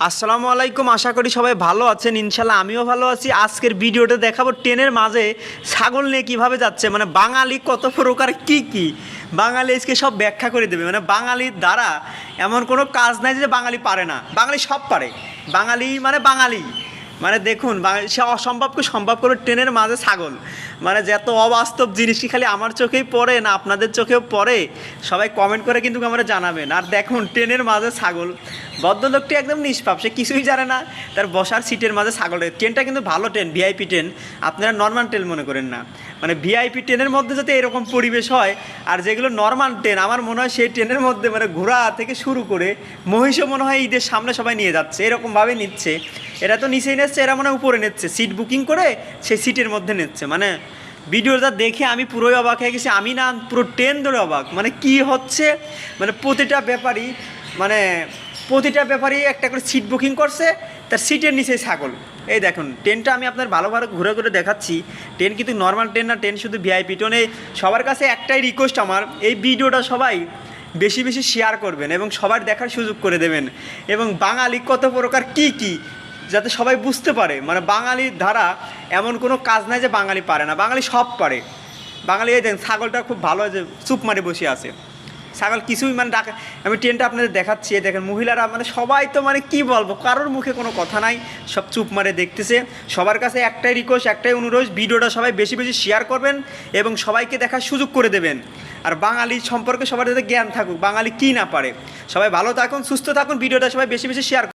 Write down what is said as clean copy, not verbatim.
আসসালামু আলাইকুম। আশা করি সবাই ভালো আছেন। ইনশাল্লাহ আমিও ভালো আছি। আজকের ভিডিওটা দেখাবো ট্রেনের মাঝে ছাগল নিয়ে কীভাবে যাচ্ছে, মানে বাঙালি কত প্রকার কি বাঙালি আজকে সব ব্যাখ্যা করে দেবে। মানে বাঙালির দ্বারা এমন কোনো কাজ নাই যে বাঙালি পারে না, বাঙালি সব পারে। বাঙালি মানে বাঙালি, মানে দেখুন সে অসম্ভবকে সম্ভব করে ট্রেনের মাঝে ছাগল, মানে যত অবাস্তব জিনিস কি খালি আমার চোখেই পড়ে না আপনাদের চোখেও পড়ে? সবাই কমেন্ট করে কিন্তু আমরা জানাবেন। আর দেখুন ট্রেনের মাঝে ছাগল, ভদ্রলোকটি একদম নিষ্পাপ, সে কিছুই জানে না, তার বসার সিটের মাঝে ছাগলের। ট্রেনটা কিন্তু ভালো ট্রেন, ভিআইপি ট্রেন, আপনারা নর্মাল ট্রেন মনে করেন না। মানে ভিআইপি ট্রেনের মধ্যে যাতে এরকম পরিবেশ হয়, আর যেগুলো নর্মাল ট্রেন আমার মনে হয় সেই ট্রেনের মধ্যে মানে ঘোড়া থেকে শুরু করে মহিষও মনে হয় ঈদের সামনে সবাই নিয়ে যাচ্ছে, এরকমভাবে নিচ্ছে। এরা তো নিচেই নিচ্ছে, এরা মনে হয় উপরে নিচ্ছে, সিট বুকিং করে সেই সিটের মধ্যে নিচ্ছে। মানে ভিডিওটা দেখে আমি পুরোই অবাক হয়ে গেছি, আমি না পুরো ট্রেন ধরে অবাক, মানে কি হচ্ছে। মানে প্রতিটা ব্যাপারই একটা করে সিট বুকিং করছে, তার সিটের নিচে ছাগল। এই দেখুন ট্রেনটা আমি আপনার ভালোভাবে ঘুরে ঘুরে দেখাচ্ছি। ট্রেন কিন্তু নর্মাল ট্রেন না, ট্রেন শুধু ভিআইপি ট্রেনে। সবার কাছে একটাই রিকোয়েস্ট আমার, এই ভিডিওটা সবাই বেশি বেশি শেয়ার করবেন এবং সবার দেখার সুযোগ করে দেবেন। এবং বাঙালি কত প্রকার কি যাতে সবাই বুঝতে পারে, মানে বাঙালির ধারা এমন কোনো কাজ নাই যে বাঙালি পারে না, বাঙালি সব পারে। বাঙালি এই দেখেন ছাগলটা খুব ভালো, যে চুপ মারে বসে আছে ছাগল, কিছুই মানে ডাকে। আমি ট্রেনটা আপনাদের দেখাচ্ছি, দেখেন মহিলারা মানে সবাই তো মানে কি বলবো, কারোর মুখে কোনো কথা নাই, সব চুপ মারে দেখতেছে। সবার কাছে একটাই রিকোয়েস্ট, একটাই অনুরোধ, ভিডিওটা সবাই বেশি বেশি শেয়ার করবেন এবং সবাইকে দেখার সুযোগ করে দেবেন। আর বাঙালি সম্পর্কে সবার যাতে জ্ঞান থাকুক, বাঙালি কী না পারে। সবাই ভালো থাকুন, সুস্থ থাকুন, ভিডিওটা সবাই বেশি বেশি শেয়ার